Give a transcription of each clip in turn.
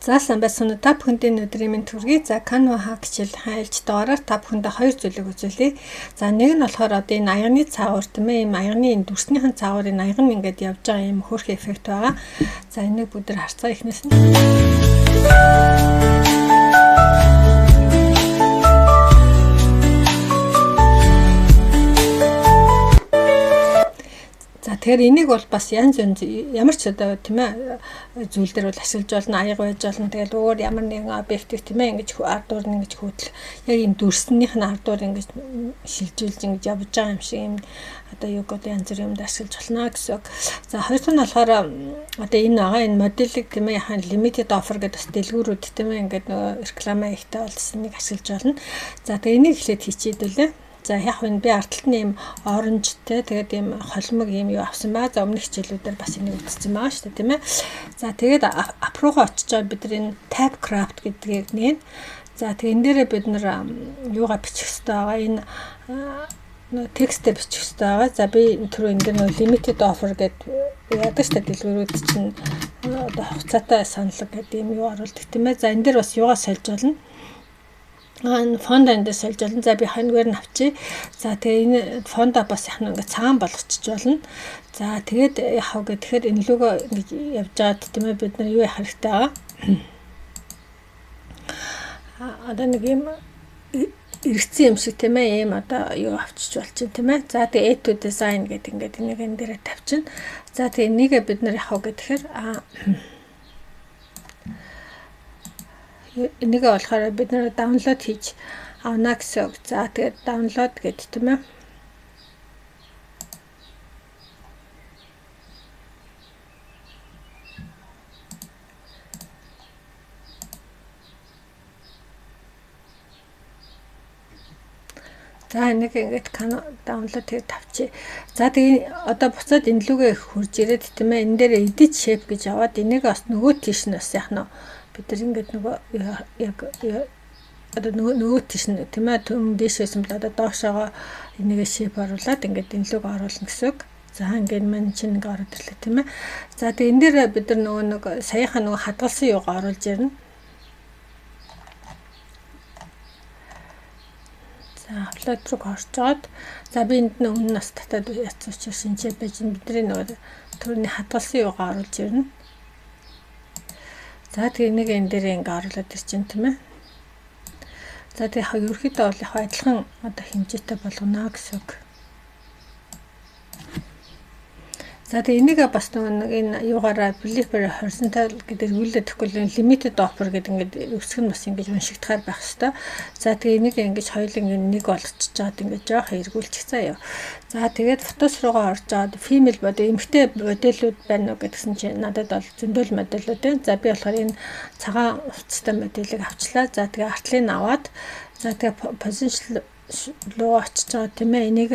За сайн байцгаана уу та бүхэнд өдрийн мэнд хүргэе. За Canva hack хичээл хайлж дугаараар та бүхэндээ хоёр зүйлийг үзүүлье. За нэг нь болохоор одоо энэ аягны цаагуур тийм ээ, ийм аягны энэ дүрснийхэн цаагуурын аягн ингээд явж байгаа ийм хөөрхөн эффект байгаа. За энийг бүгд харцгаа ихнээс нь. За тэгэхээр энийг бол бас янз янз ямар ч одоо тийм ээ зүйл дээр бол ашиглаж болно, аяг байж болно. Тэгэл өөр ямар нэгэн объектив тийм ээ ингэж ардуур нь ингэж хөтөл яг энэ дүрснийх нь ардуур ингэж шилжүүлж ингэж явж байгаа юм шиг юм одоо юг одоо янз бүр юмд ашиглаж болно гэсэн үг. За хоёр нь болохоор одоо энэ байгаа энэ моделийг тийм ээ яхан limited offer гэдэг бас дэлгүүрүүд тийм ээ ингээд нөгөө реклама ихтэй болсон нэг ашиглаж болно. За тэгээ энийг эхлээд хийчихдээ. За яг энэ би ард талд нь ийм оранжтэй тэгээд ийм холимог ийм юу авсан баа. За өмнөх хичээлүүдээр бас энийг үзсэн байгаа шүү дээ тийм ээ. За тэгээд ап руугаа очиж байгаа бид нар энэ tab craft гэдгийг нээн. За тэгээд энэ дээрээ бид нар юугаа бичих хэрэгтэй байгаа. Энэ текстээ бичих хэрэгтэй байгаа. За би түрүү энэ дээр нөгөө limited offer гэдэг яадаг шүү дээ дэлгүүрүүд чинь одоо хугацаатай саналга гэдэг юм юу оруулдаг тийм ээ. За энэ дээр бас юугаа сольж болно. Фонд эндээс сольж болно. За би хоньгээр нь авчи. За тэгээ энэ фонда бас яг нэг цагаан болгочих болно. За тэгээд яхав гэхээр энэ лого ингэж явж байгаад тийм ээ бид нар юу яхах хэрэгтэй байгаа. Одоо нэг юм эргэцсэн юм шиг тийм ээ ийм одоо юу авчиж болчих тийм ээ. За тэгээ A to design гэдэг ингээд энийг энэ дээрээ тавьчихна. За тэгээ энийг бид нар яхав гэхээр энийг болохоор бид нэр даунлод хийж авна гэсэн үг. За тэгээд даунлод гэдэг тийм ээ. За энийг ингээд даунлод хийж тавьчих. За тэгээ одоо буцаад энэ лүгээ хурж ирээд тийм ээ энэ дээр edit shape гэж аваад энийг бас нөгөө тийш нь бас яах нь бид нар ингээд нөгөө яг одоо нөгөө тийш нь тийм ээ төм дэшээсэн бол одоо доошоогоо энийг shape оруулаад ингээд энэ луг оруулна гэсэн үг. За ингээд мань чинь ингээд ороод ирлээ тийм ээ. За тэгээ энэ дээр бид нар нөгөө нэг саяхан нөгөө хадгалсан юугаа оруулж ирнэ. За апплод руу орж жоод за би энд нь өмнө нас татаад яцсан учраас шинжээ байж бидний нөгөө түрүүний хадгалсан юугаа оруулж ирнэ. За тэгээ нэг энэ дээр ингээ оруулаад ирчин тийм ээ. За тэгээ яг ерөөхдөө бол яг адилхан одоо хэмжээтэй болгоно гэсэн үг. За тэгээ энийг бас нэг энэ юугаараа Flipper horizontal гэдэг үлдээд тэгэхгүй limited offer гэдэг ингээд өсгөн бас ингэж уншигдахаар байх хэвээр. За тэгээ энийг ингэж хоёулын нэг болгочихж жаад ингэж жоох эргүүлчих заяа. За тэгээд фотос руугаа орж жаад female body эмэгтэй модельүүд байна уу гэдгсэн чинь надад бол зөндөл модельүүд байна. За би болохоор энэ цагаан хувцастай моделийг авчлаа. За тэгээ артлыг аваад за тэгээ position руу очиж жаа тийм ээ энийг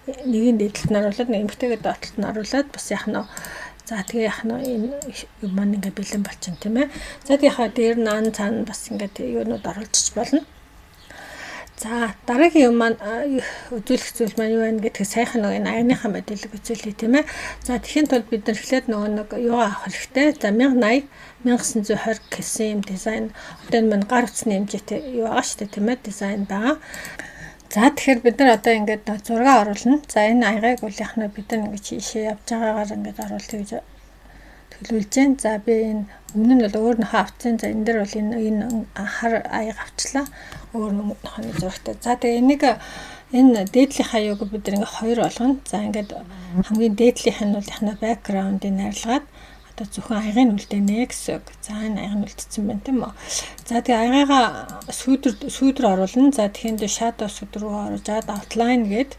нэгэн дэдэлт нь оруулаад нэг эмэгтэйгээ доотлолт нь оруулаад бас яах нь за тэгээ яах нь энэ юм маань ингээ бэлэн болчихно тийм ээ. За тэгээ яхаа дээр нь ан цаана бас ингээд юунууд оруулчих болно. За дараагийн юм маань үзүүлэх зүйл маань юу вэ гэдгийг сайхан нэг энэ аягныхаа моделийг үзүүлье тийм ээ. За тэхийн тулд бид нар эхлээд нөгөө нэг юугаа авах хэрэгтэй. За 1080 1920 гэсэн юм дизайн одоо энэ маань гар утасны хэмжээтэй юу байгаа шүү дээ тийм ээ дизайн байгаа. За тэгэхээр бид нар одоо ингээд зураг оруулна. За энэ аягыг бол яг нь бид нар ингээд ийшээ явж байгаагаар ингээд оруулъя гэж төлөвлөж байна. За би энэ өмнө нь бол өөрнөхөө авцсан. За энэ дээр бол энэ хар аяг авчлаа. Өөрнөхөө зурагтай. За тэгээ энийг энэ дээдлийнхаа юуг бид нар ингээд хоёр болгоно. За ингээд хамгийн дээдлийнх нь бол яг нь background-ыг найрлагаад одоо зөвхөн аягийг үлдээнэ гэсэн үг. За энэ аяг нь үлдсэн байна тийм үү. За тэгээ аягаа сүйдэр оруулна. За тэгэхээр shadow сүйдэр рүү оруулж аваад outline гээд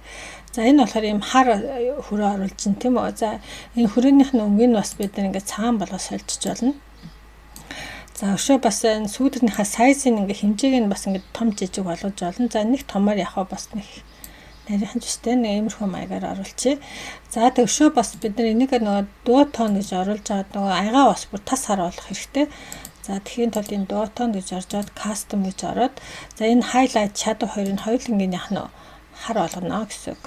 за энэ болохоор юм хар хүрээ оруулж чинь тийм үү. За энэ хүрээнийх нь өнгөнд бас бид нар ингээд цагаан болгож сольжиж болно. За өшөө бас энэ сүйдэрнийхээ size-ыг ингээд хэмжээг нь бас ингээд том жижиг болгож болно. За нэг томоор явах бас нэг нарийнхан жиштэй нэг иймэрхүү маягаар оруулчих. За төвшөө бас бид нар энийг нөгөө дуу тоон гэж оруулж аваад нөгөө аягаа бас бүр тас хар болох хэрэгтэй. За тэгэхээр тул энэ дуу тоон гэж оржоод custom гэж ороод за энэ highlight shadow хоёрын хоёулангийн яах нь хар болгоно гэсэн үг.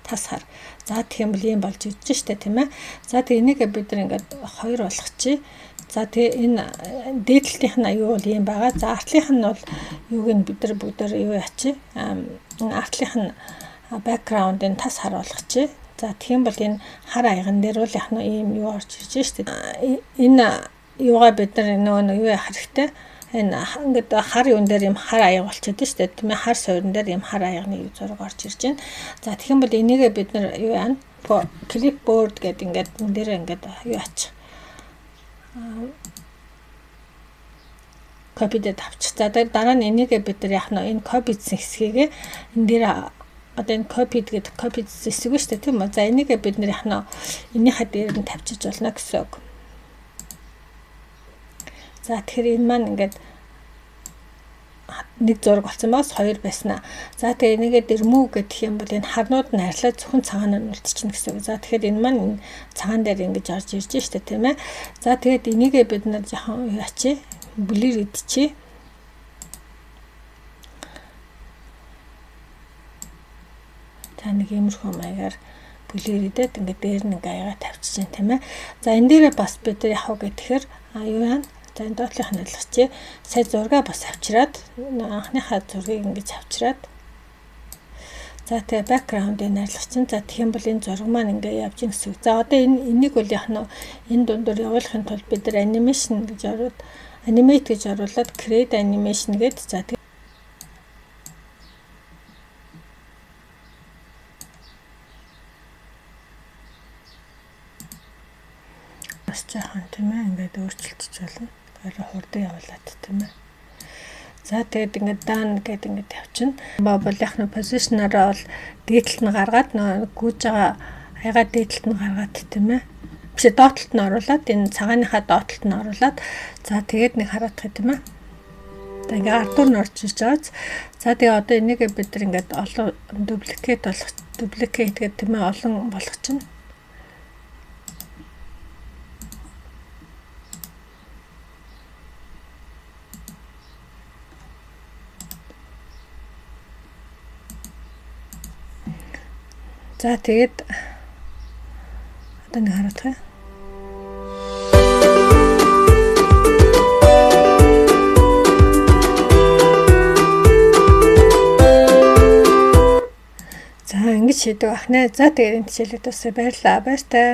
Тас хар. За тэгэх юм бол ийм болж идэж штэ тийм ээ. За тэгээ энийг бид нар ингээд 2 болгочихъя. За тэгээ энэ дээдлийнх нь аюу бол ийм байгаа. За артлынх нь бол юуг нь бид нар бүгдээр юу яачи? Артлынх нь бэкграундын тас харуулгачих. За тийм бол энэ хар аяган дээр бол яг нь ийм юу орж ирж штэ. Энэ юугаа бид нар нөгөө юу яах хэрэгтэй? Энэ ингээд хар юун дээр юм хар аяг болчиход штэ тийм ээ, хар суурин дээр юм хар аягны зураг орж ирж байна. За тэгэх юм бол энийгээ бид нар юу яана? Clipboard гэдэг ингээд энэ дээр ингээд юу аачих. Копидад авчих. За дараа нь энийгээ бид нар яах нь энэ копидсэн хэсгийг энэ дээр одоо энэ копид гэдэг копид хэсэг шүү дээ тийм үү. За энийгээ бид нар яах нь энийхээ дээр нь тавьчих болно гэсэн үг. За тэгэхээр энэ маань ингээд нэг зураг болсон бас 2 байснаа. За тэгээ энийгээ remove гэх юм бол энэ харнууд нь арилаад зөвхөн цагаан нь үлдчихнэ гэсэн үг. За тэгэхээр энэ маань цагаан дээр ингэж орж ирж штэ тийм ээ. За тэгээд энийгээ бид нар жоохон яачи blur идчихье. За нэг иймэрхүү маягаар blur идээд ингээд дээр нэг аяга тавьчихжээ тийм ээ. За энэ дээрээ бас бид нар яах вэ гэхээр юу яана? За энэ доотлих нь ойлгочихъя. Сая зургаа бас авчираад анхныхаа зургийг ингэж авчираад за тэгээ бэкграундыг арилгачихсан. За тэгэх юм бол энэ зураг маань ингээ явж ийн гэсэн үг. За одоо энийг бол яг нь энэ дундор явуулахын тулд бид нар animation гэж оруулаад animate гэж оруулаад create animation гэдэг. За бас жаахан тийм ээ ингээд өөрчлөлтөж болно. Арай хурдан явуулаад тийм ээ. За тэгээд ингээд даан гэдэг ингээд явчихна. Бол яг нь позишнараа бол дээдлэлт нь гаргаад гүйж байгаа аяга дээдлэлт нь гаргаад тийм ээ. Биш доотлолт нь оруулаад энэ цагааныхаа доотлолт нь оруулаад за тэгээд нэг хараадах тийм ээ. За ингээд ардуур нь орж иж байгааз. За тэгээ одоо энийгээ бид нар ингээд олон дубликейт гэдэг тийм ээ олон болгочихно. За тэгээд одоо нэг хараадах юм. За ингэж хийдэг ахнаа. За тэгээд энэ хичээлээ дуусгая. Баярлалаа. Баяртай.